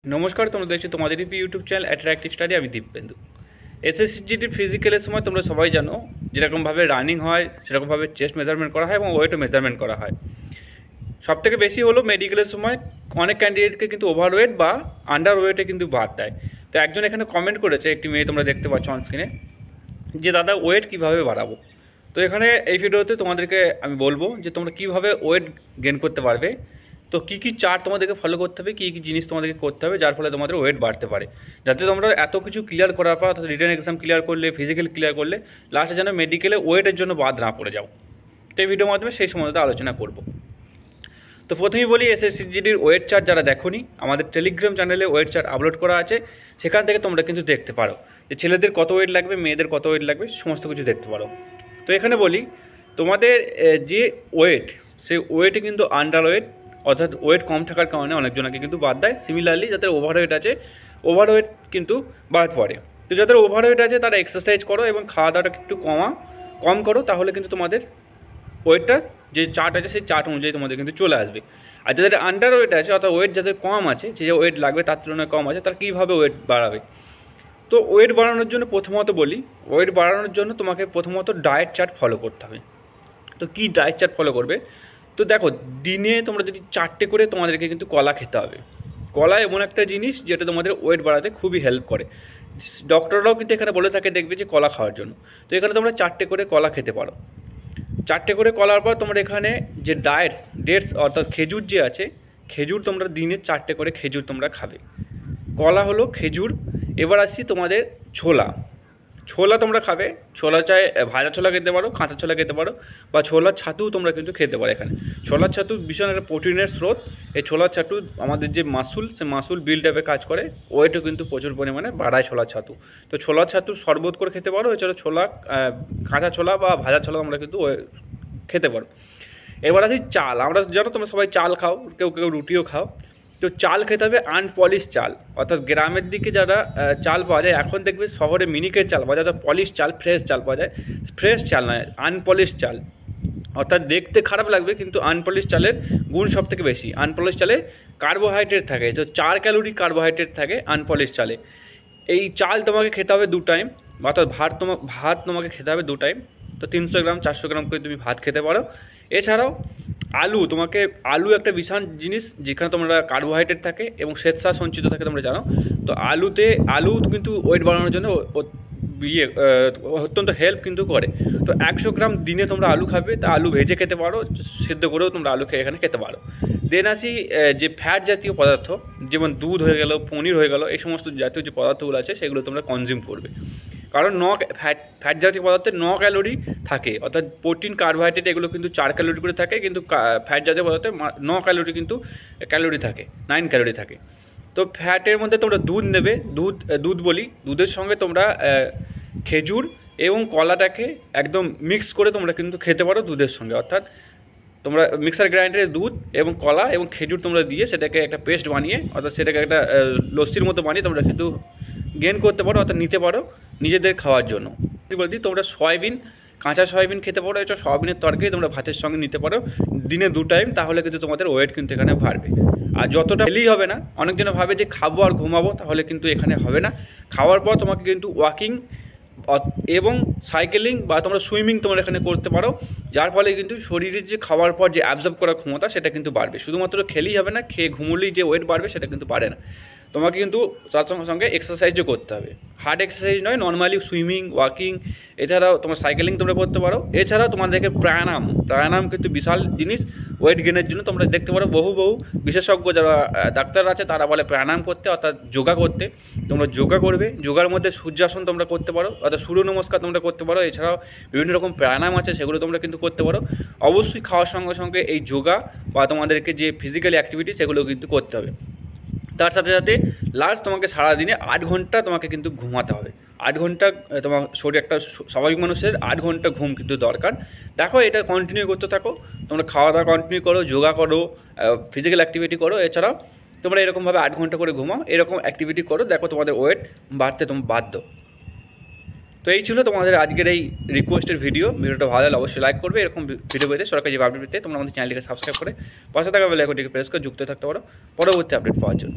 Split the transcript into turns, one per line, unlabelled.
নমস্কার, তোমরা দেখছো তোমাদের ইউটিউব চ্যানেল অ্যাট্রাক্টিভ স্টাডি। আমি দীপেন্দু। এসএসসিজিডির ফিজিক্যালের সময় তোমরা সবাই জানো যেরকমভাবে রানিং হয় সেরকমভাবে চেস্ট মেজারমেন্ট করা হয় এবং ওয়েটও মেজারমেন্ট করা হয়। সবথেকে বেশি হলো মেডিকেলের সময় অনেক ক্যান্ডিডেটকে কিন্তু ওভারওয়েট বা আন্ডার ওয়েটে কিন্তু বাদ দেয়। তো একজন এখানে কমেন্ট করেছে, একটি মেয়ে তোমরা দেখতে পাচ্ছ অনস্ক্রিনে, যে দাদা ওয়েট কীভাবে বাড়াবো। তো এখানে এই ভিডিওতে তোমাদেরকে আমি বলবো যে তোমরা কীভাবে ওয়েট গেন করতে পারবে। তো কী কী চার্ট তোমাদেরকে ফলো করতে হবে, কী কী জিনিস তোমাদেরকে করতে হবে যার ফলে তোমাদের ওয়েট বাড়তে পারে, যাতে তোমরা এত কিছু ক্লিয়ার করার পর অর্থাৎ রিটেন এক্সাম ক্লিয়ার করলে, ফিজিক্যাল ক্লিয়ার করলে, লাস্টে যেন মেডিকেলে ওয়েটের জন্য বাদ না পড়ে যাও। তো এই ভিডিওর মাধ্যমে সেই সম্বন্ধে আলোচনা করব। তো প্রথমেই বলি, এসএসসিজিডির ওয়েট চার্ট যারা দেখোনি, আমাদের টেলিগ্রাম চ্যানেলে ওয়েট চার্ট আপলোড করা আছে, সেখান থেকে তোমরা কিন্তু দেখতে পারো যে ছেলেদের কত ওয়েট লাগবে, মেয়েদের কত ওয়েট লাগবে, সমস্ত কিছু দেখতে পারো। তো এখানে বলি, তোমাদের যে ওয়েট, সেই ওয়েটে কিন্তু আন্ডার ওয়েট অর্থাৎ ওয়েট কম থাকার কারণে অনেকজনকে কিন্তু বাদ দেয়। সিমিলারলি যাদের ওভারওয়েট আছে, ওভারওয়েট কিন্তু বাদ পড়ে। তো যাদের ওভারওয়েট আছে তারা এক্সারসাইজ করো এবং খাওয়া দাওয়াটা একটু কম করো, তাহলে কিন্তু তোমাদের ওয়েটটা যে চার্ট আছে সেই চার্ট অনুযায়ী তোমাদের কিন্তু চলে আসবে। আর যাদের আন্ডার ওয়েট আছে অর্থাৎ ওয়েট যাদের কম আছে, যে ওয়েট লাগবে তার তুলনায় কম আছে, তারা কীভাবে ওয়েট বাড়াবে। তো ওয়েট বাড়ানোর জন্য প্রথমত বলি, ওয়েট বাড়ানোর জন্য তোমাকে প্রথমত ডায়েট চার্ট ফলো করতে হবে। তো কী ডায়েট চার্ট ফলো করবে? তো দেখো, দিনে তোমরা যদি 4টে করে তোমাদেরকে কিন্তু কলা খেতে হবে। কলা এমন একটা জিনিস যেটা তোমাদের ওয়েট বাড়াতে খুবই হেল্প করে। ডক্টররাও কিন্তু এখানে বলে থাকে দেখবে যে কলা খাওয়ার জন্য। তো এখানে তোমরা 4টে করে কলা খেতে পারো। 4টে করে কলার পর তোমরা এখানে যে ডেটস অর্থাৎ খেজুর যে আছে, খেজুর তোমরা দিনে 4টে করে খেজুর তোমরা খাবে। কলা হলো খেজুর। এবার আসছি তোমাদের ছোলা তোমরা খাবে। ছোলা চাই ভাজা ছোলা খেতে পারো, কাঁচা ছোলা খেতে পারো, বা ছোলার ছাতুও তোমরা কিন্তু খেতে পারো। এখানে ছোলার ছাতু ভীষণ একটা প্রোটিনের স্রোত। এই ছোলার ছাতু আমাদের যে মাসুল, সে মাসুল বিল্ড আপে কাজ করে, ওয়েটও কিন্তু প্রচুর পরিমাণে বাড়ায় ছোলার ছাতু। তো ছোলার ছাতু শরবত করে খেতে পারো। এছাড়া কাঁচা ছোলা বা ভাজা ছোলা তোমরা কিন্তু খেতে পারো। এবার আসি চাল। আমরা জানো তোমরা সবাই চাল খাও, কেউ কেউ রুটিও খাও। তো চাল খেতে হবে আনপলিশ চাল, অর্থাৎ গ্রামের দিকে যারা চাল পাওয়া যায়, এখন দেখবে শহরে মিনিকেট চাল পাওয়া যায়, অর্থাৎ পলিশ চাল, ফ্রেশ চাল পাওয়া যায়। ফ্রেশ চাল নয়, আনপলিশ চাল। অর্থাৎ দেখতে খারাপ লাগবে কিন্তু আনপলিশ চালের গুণ সব থেকে বেশি। আনপলিশ চালে কার্বোহাইড্রেট থাকে, তো 4 ক্যালোরি কার্বোহাইড্রেট থাকে আনপলিশ চালে। এই চাল তোমাকে খেতে হবে 2 টাইম, অর্থাৎ ভাত তোমাকে খেতে হবে 2 টাইম। তো 300 গ্রাম 400 গ্রাম করে তুমি ভাত খেতে পারো। এছাড়াও আলু একটা বিশাল জিনিস, যেখানে তোমরা কার্বোহাইড্রেট থাকে এবং শ্বেতসার সঞ্চিত থাকে, তোমরা জানো। তো আলু কিন্তু ওয়েট বাড়ানোর জন্য অত্যন্ত হেল্প কিন্তু করে। তো 100 গ্রাম দিনে তোমরা আলু খাবে। তা আলু ভেজে খেতে পারো, সেদ্ধ করেও তোমরা আলু এখানে খেতে পারো। দেন আসি যে ফ্যাট জাতীয় পদার্থ, যেমন দুধ হয়ে গেল, পনির হয়ে গেল, এই সমস্ত জাতীয় যে পদার্থগুলো আছে সেগুলো তোমরা কনজিউম করবে। কারণ ফ্যাট জাতীয় পদার্থে 9 ক্যালোরি থাকে, অর্থাৎ প্রোটিন, কার্বোহাইড্রেট এগুলো কিন্তু 4 ক্যালোরি করে থাকে, কিন্তু ফ্যাট জাতীয় পদার্থে 9 ক্যালোরি কিন্তু থাকে, 9 ক্যালোরি থাকে। তো ফ্যাটের মধ্যে তোমরা দুধ নেবে। দুধের সঙ্গে তোমরা খেজুর এবং কলাটাকে একদম মিক্স করে তোমরা কিন্তু খেতে পারো দুধের সঙ্গে। অর্থাৎ তোমরা মিক্সার গ্রাইন্ডারে দুধ এবং কলা এবং খেজুর তোমরা দিয়ে সেটাকে একটা পেস্ট বানিয়ে, অর্থাৎ সেটাকে একটা লস্যির মতো বানিয়ে তোমরা কিন্তু গেন করতে পারো, অর্থাৎ নিতে পারো নিজেদের খাওয়ার জন্য। বলছি, তোমরা কাঁচা সয়াবিন খেতে পারো। এটা সয়াবিনের তরকারি তোমরা ভাতের সঙ্গে নিতে পারো দিনে 2 টাইম, তাহলে কিন্তু তোমাদের ওয়েট কিন্তু এখানে বাড়বে। আর যতটা খেলেই হবে না, অনেকজন ভাবে যে খাবো আর ঘুমাবো, তাহলে কিন্তু এখানে হবে না। খাওয়ার পর তোমাকে কিন্তু ওয়াকিং এবং সাইকেলিং বা তোমরা সুইমিং তোমরা এখানে করতে পারো, যার ফলে কিন্তু শরীরের যে খাওয়ার পর যে অ্যাবজর্ব করার ক্ষমতা সেটা কিন্তু বাড়বে। শুধুমাত্র খেলেই হবে না, খেয়ে ঘুমলেই যে ওয়েট বাড়বে সেটা কিন্তু বাড়ে না। তোমাকে কিন্তু তার সঙ্গে সঙ্গে এক্সারসাইজও করতে হবে। হার্ড এক্সারসাইজ নয়, নর্মালি সুইমিং, ওয়াকিং, এছাড়াও তোমার সাইকেলিং তোমরা করতে পারো। এছাড়াও তোমাদেরকে প্রাণায়াম কিন্তু বিশাল জিনিস ওয়েট গেনের জন্য। তোমরা দেখতে পারো বহু বিশেষজ্ঞ যারা ডাক্তার আছে তারা বলে প্রাণায়াম করতে, অর্থাৎ যোগা করতে। তোমরা যোগা করবে। যোগার মধ্যে সূর্যাসন তোমরা করতে পারো, অর্থাৎ সূর্য নমস্কার তোমরা করতে পারো। এছাড়াও বিভিন্ন রকম প্রাণায়াম আছে, সেগুলো তোমরা কিন্তু করতে পারো। অবশ্যই খাওয়ার সঙ্গে সঙ্গে এই যোগা বা তোমাদেরকে যে ফিজিক্যাল অ্যাক্টিভিটি সেগুলো কিন্তু করতে হবে। তার সাথে সাথে লাস্ট তোমাকে সারাদিনে 8 ঘন্টা তোমাকে কিন্তু ঘুমাতে হবে। 8 ঘন্টা তোমার শরীর, একটা স্বাভাবিক মানুষের 8 ঘন্টা ঘুম কিন্তু দরকার। দেখো, এটা কন্টিনিউ করতে থাকো। তোমরা খাওয়া দাওয়া কন্টিনিউ করো, যোগা করো, ফিজিক্যাল অ্যাক্টিভিটি করো। এছাড়াও তোমরা এরকমভাবে 8 ঘন্টা করে ঘুমাও, এরকম অ্যাক্টিভিটি করো, দেখো তোমাদের ওয়েট বাড়তে তুমি বাধ্য। তো এই ছিল তোমাদের আজকের এই রিকোয়েস্টের ভিডিওটা ভালো লাগলে অবশ্যই লাইক করবে। এরকম ভিডিও পেতে, সরকারি আপডেট পেতে তোমরা আমাদের চ্যানেলটিকে সাবস্ক্রাইব করে পাশে থাকা বেল আইকনটিকে প্রেস করে যুক্ত থাকতে পারো পরবর্তী আপডেট পাওয়ার জন্য।